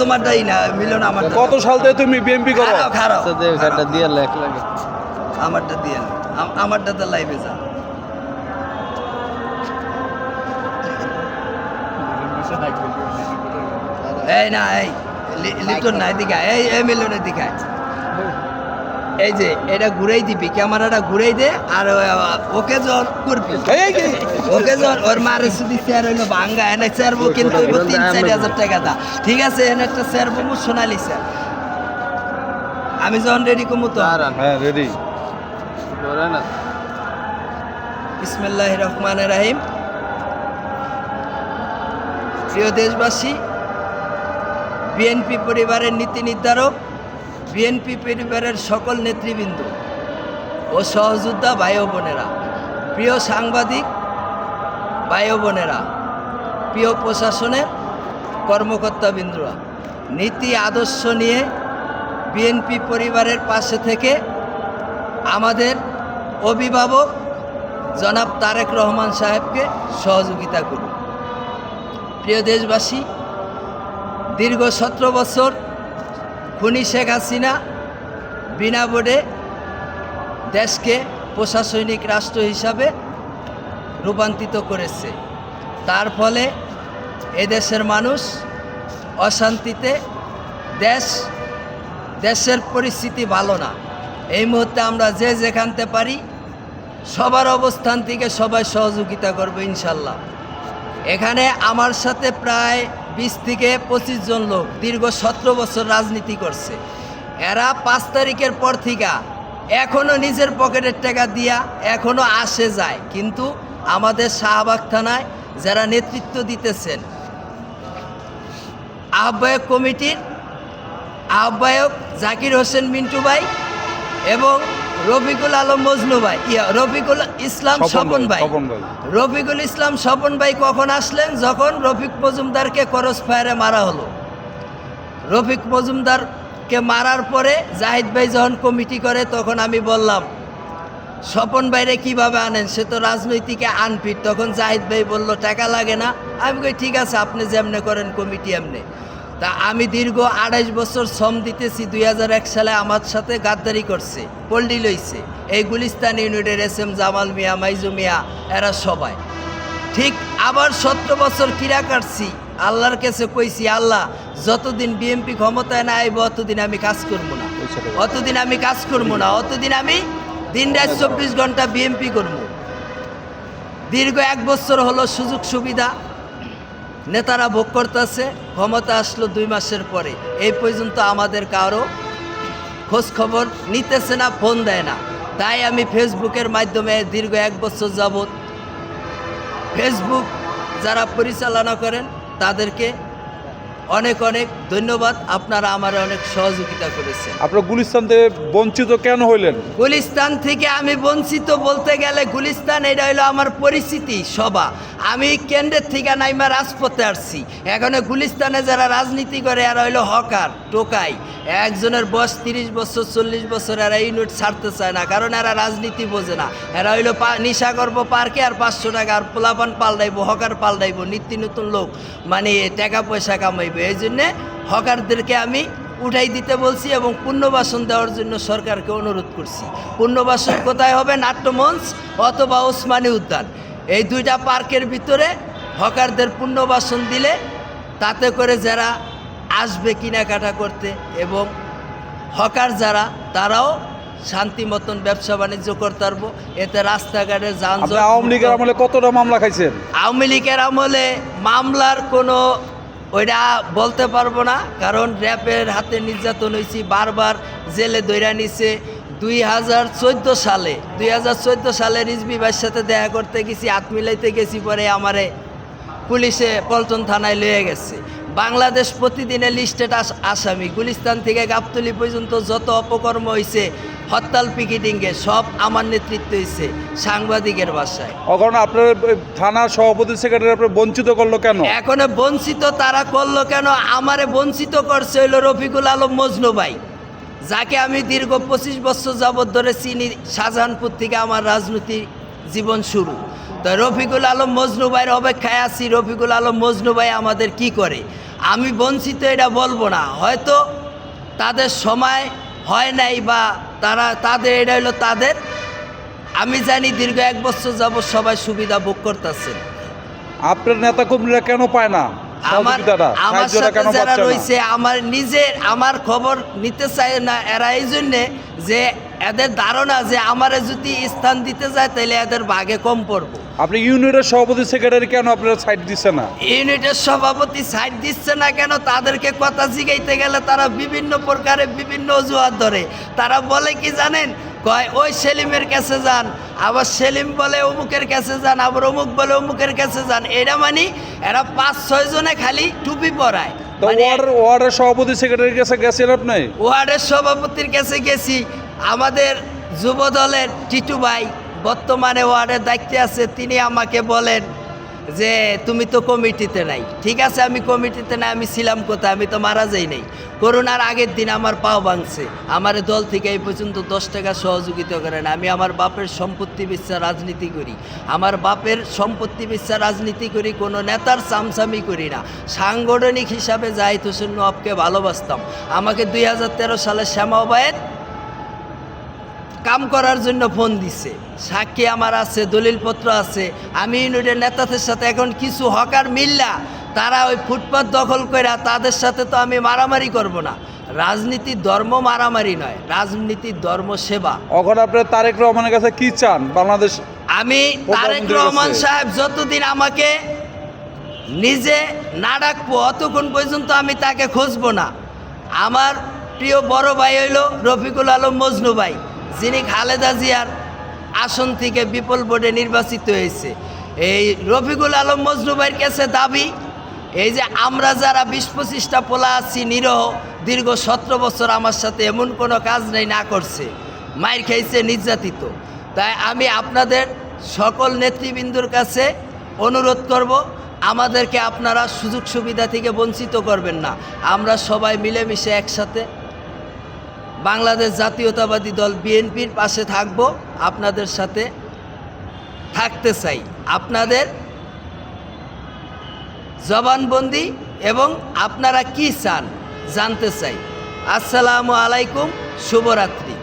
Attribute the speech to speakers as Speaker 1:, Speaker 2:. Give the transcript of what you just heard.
Speaker 1: তোমারটাই না মিলন আমার।
Speaker 2: কত সাল থেকে তুমি বিএনপি করো?
Speaker 1: আমারটা দিয়ে আমারটা তো লাইভে যা এই না এই লিটন না এদিকে এই মিলনের দিকে এই যে এটা ঘুরাই দিবি ক্যামেরাটা ঘুরাই দে আর ওকে জ্বর করবি ওকে জ্বর ওর মারে শুধু চেয়ার হইলো ভাঙ্গা এনে চেয়ারবো কিন্তু 3-4 হাজার টাকা দা ঠিক আছে এনে একটা চেয়ারবো মু সোনালি স্যার আমি যখন রেডি কমু তো
Speaker 2: হ্যাঁ রেডি
Speaker 1: বিসমিল্লাহির রহমানির রহিম। প্রিয় দেশবাসী, বিএনপি পরিবারের নীতি নির্ধারক, বিএনপি পরিবারের সকল নেতৃবৃন্দ ও সহযোদ্ধা ভাই ও বোনেরা, প্রিয় সাংবাদিক ভাই ও বোনেরা, প্রিয় প্রশাসনের কর্মকর্তাবৃন্দরা, নীতি আদর্শ নিয়ে বিএনপি পরিবারের পাশে থেকে আমাদের অভিভাবক জনাব তারেক রহমান সাহেবকে সহযোগিতা করুন। প্রিয় দেশবাসী, দীর্ঘ 17 বছর খুনি শেখ হাসিনা বিনা ভোটে দেশকে প্রশাসনিক রাষ্ট্র হিসাবে রূপান্তরিত করেছে। তার ফলে এদেশের মানুষ অশান্তিতে, দেশের পরিস্থিতি ভালো না। এই মুহূর্তে আমরা যে যেখানতে পারি সবার অবস্থান থেকে সবাই সহযোগিতা করবে ইনশাল্লাহ। এখানে আমার সাথে প্রায় 20 থেকে 25 জন লোক দীর্ঘ 17 বছর রাজনীতি করছে। এরা 5 তারিখের পর থেকে এখনও নিজের পকেটের টাকা দিয়া এখনও আসে যায়, কিন্তু আমাদের শাহবাগ থানায় যারা নেতৃত্ব দিতেছেন, আহ্বায়ক কমিটির আহ্বায়ক জাকির হোসেন মিন্টু ভাই এবং রফিকুল আলম মজনু ভাই, রফিকুল ইসলাম স্বপন ভাই, রফিকুল ইসলাম স্বপন ভাই কখন আসলেন? যখন রফিক মজুমদারকে ক্রস ফায়ারে মারা হলো। রফিক মজুমদারকে মারার পরে জাহিদ ভাই যখন কমিটি করে তখন আমি বললাম স্বপন ভাইরে কীভাবে আনেন, সে তো রাজনৈতিকে আনফিট। তখন জাহিদ ভাই বলল টাকা লাগে না। আমি কই ঠিক আছে, আপনি যেমনে করেন কমিটি এমনে। তা আমি দীর্ঘ 28 বছর শ্রম দিতেছি। 2001 সালে আমার সাথে গাদ্দারি করছে, পল্লী লইছে এই গুলিস্তান ইউনিটের SM জামাল মিয়া, মাইজু মিয়া, এরা সবাই। ঠিক আবার 17 বছর কিরা কাটছি। আল্লাহর কাছে কইছি, আল্লাহ যতদিন বিএনপি ক্ষমতায় না আইব অতদিন আমি কাজ করবো না, অতদিন আমি কাজ করবো না, অতদিন আমি দিন রাত 24 ঘন্টা বিএনপি করবো। দীর্ঘ 1 বছর হলো সুযোগ সুবিধা নেতারা ভোগ করতেছে। ক্ষমতা আসলো 2 মাসের পরে, এই পর্যন্ত আমাদের কারো খোঁজ খবর নিতেছে না, ফোন দেয় না। তাই আমি ফেসবুকের মাধ্যমে দীর্ঘ 1 বছর যাবৎ ফেসবুক যারা পরিচালনা করেন তাদেরকে অনেক অনেক ধন্যবাদ। আপনারা আমার অনেক সহযোগিতা করেছেন।
Speaker 2: আপনারা গুলিস্তান থেকে বঞ্চিত কেন হইলেন?
Speaker 1: গুলিস্তান থেকে আমি বঞ্চিত বলতে গেলে, গুলিস্তান এটা হলো আমার পরিচিতি সভা। আমি কেন্দ্রের থেকে নাইমা রাজপথে আসছি। এখানে গুলিস্তানে যারা রাজনীতি করে এরা হইলো হকার, টোকাই। একজনের বয়স 30 বছর 40 বছর, এরা ইউনিট ছাড়তে চায় না, কারণ এরা রাজনীতি বোঝে না। এরা হইলো নিশা করবো পার্কে আর 500 টাকা আর পোলাপান পাল্টাইবো, হকার পাল্টাইবো, নিত্য নতুন লোক মানে টাকা পয়সা কামাইবো। এই জন্যে হকারদেরকে আমি উঠাই দিতে বলছি এবং পুনর্বাসন দেওয়ার জন্য সরকারকে অনুরোধ করছি। পুনর্বাসন কোথায় হবে? নাট্যমঞ্চ অথবা ওসমানী উদ্যান, এই 2টা পার্কের ভিতরে হকারদের পুনর্বাসন দিলে তাতে করে যারা আসবে কেনাকাটা করতে এবং হকার যারা তারাও শান্তি মতন ব্যবসা বাণিজ্য করতে পারবো। এতে রাস্তাঘাটে যানজট।
Speaker 2: আওয়ামী লীগের আমলে কতটা মামলা খাইছেন?
Speaker 1: আওয়ামী লীগের আমলে মামলার কোনো ওইটা বলতে পারবো না, কারণ র্যাপের হাতে নির্যাতন হয়েছি, বারবার জেলে দৈরা নিছে। 2014 সালে রিজভী ভাইয়ের সাথে দেখা করতে গেছি, হাত মিলাইতে গেছি, পরে আমারে পুলিশে পল্টন থানায় লয়ে গেছে। বাংলাদেশ প্রতিদিনের লিস্টেড আসামি, গুলিস্তান থেকে গাবতলী পর্যন্ত যত অপকর্ম হয়েছে, হরতাল পিকেটিংয়ে সব আমার নেতৃত্ব হয়েছে সাংবাদিকের বাসায়।
Speaker 2: এখন আপনার থানার সভাপতি সেক্রেটারি আপনার বঞ্চিত করলো কেন?
Speaker 1: এখন বঞ্চিত তারা করলো কেন? আমারে বঞ্চিত করছে হইল রফিকুল আলম মজনু ভাই, যাকে আমি দীর্ঘ 25 বছর যাবৎ ধরে চিনি। শাহজাহানপুর থেকে আমার রাজনীতি জীবন শুরু। তো রফিকুল আলম মজনু ভাইয়ের অপেক্ষায় আছি, রফিকুল আলম মজনু ভাই আমাদের কি করে। আমি বঞ্চিত এটা বলবো না, হয়তো তাদের সময় হয় নাই বা তাদের এটা হলো তাদের। আমি জানি দীর্ঘ 1 বছর যাবৎ সবাই সুবিধা ভোগ করতেছেন।
Speaker 2: আপনার নেতা কর্মীরা কেন পায় না
Speaker 1: আমার
Speaker 2: সাহায্যটা
Speaker 1: সাথে
Speaker 2: কেন
Speaker 1: যারা
Speaker 2: পাচ্ছে না?
Speaker 1: রয়েছে আমার খবর নিতে চায় না এরা, এই জন্যে যে এদের ধারণা যে আমারে যদি স্থান দিতে যায় তাহলে এদের ভাগে কম পড়বো।
Speaker 2: আপনি ইউনিয়নের সভাপতি সেক্রেটারি কেন আপনারা সাইড দিচ্ছে না?
Speaker 1: ইউনিটের সভাপতি সাইড দিচ্ছে না কেন, তাদেরকে কথা জিগাইতে গেলে তারা বিভিন্ন প্রকারে বিভিন্ন অজুহাত ধরে। তারা বলে কি জানেন, কয় ওই সেলিমের কাছে যান, আবার সেলিম বলে অমুকের কাছে যান, আবার অমুক বলে অমুকের কাছে যান। এটা মানে এরা 5-6 জনে খালি টুপি পরায়।
Speaker 2: তো
Speaker 1: মানে
Speaker 2: ওয়ার্ডের সভাপতি সেক্রেটারির কাছে গেছেন আপনি?
Speaker 1: ওয়ার্ডের সভাপতির কাছে গেছি, আমাদের যুব দলের টিটু ভাই বর্তমানে ওয়ার্ডের দায়িত্বে আছে, তিনি আমাকে বলেন যে তুমি তো কমিটিতে নাই। ঠিক আছে, আমি কমিটিতে নাই, আমি ছিলাম কোথায়, আমি তো মারা যাই নাই। করোনার আগের দিন আমার পাও ভাঙছে, আমার দল থেকে এই পর্যন্ত 10 টাকা সহযোগিতা করে না। আমি আমার বাপের সম্পত্তি বেচা রাজনীতি করি, আমার বাপের সম্পত্তি বেচা রাজনীতি করি, কোনো নেতার চামচামি করি না। সাংগঠনিক হিসাবে জাহিদ হোসেন নওয়াবকে ভালোবাসতাম। আমাকে 2013 সালে শ্যামা ওবায়েদ কাম করার জন্য ফোন দিছে, সাক্ষী আমার আছে, দলিলপত্র আছে। আমি ইউনিটের নেতাদের সাথে এখন কিছু হকার মিল্লা তারা ওই ফুটপাত দখল করে, তাদের সাথে তো আমি মারামারি করব না। রাজনীতির ধর্ম মারামারি নয়, রাজনীতির ধর্ম সেবা।
Speaker 2: এখন আপনার তারেক রহমানের কাছে কি চান? বাংলাদেশ
Speaker 1: আমি তারেক রহমান সাহেব যতদিন আমাকে নিজে না ডাকবো অতক্ষণ পর্যন্ত আমি তাকে খুঁজবো না। আমার প্রিয় বড় ভাই হইল রফিকুল আলম মজনু ভাই, যিনি খালেদা জিয়ার আসন থেকে বিপুল ভোটে নির্বাচিত হয়েছে। এই রফিকুল আলম মজনু ভাইয়ের কাছে দাবি, এই যে আমরা যারা 20-25টা পোলা আছি নিরহ, দীর্ঘ 17 বছর আমার সাথে এমন কোনো কাজ নেই না করছে, মাইর খাইছে, নির্যাতিত। তাই আমি আপনাদের সকল নেতৃবৃন্দুর কাছে অনুরোধ করব, আমাদেরকে আপনারা সুযোগ সুবিধা থেকে বঞ্চিত করবেন না। আমরা সবাই মিলেমিশে একসাথে বাংলাদেশ জাতীয়তাবাদী দল বিএনপির পাশে থাকব, আপনাদের সাথে থাকতে চাই। আপনাদের জবানবন্দি এবং আপনারা কি চান জানতে চাই। আসসালামু আলাইকুম, শুভরাত্রি।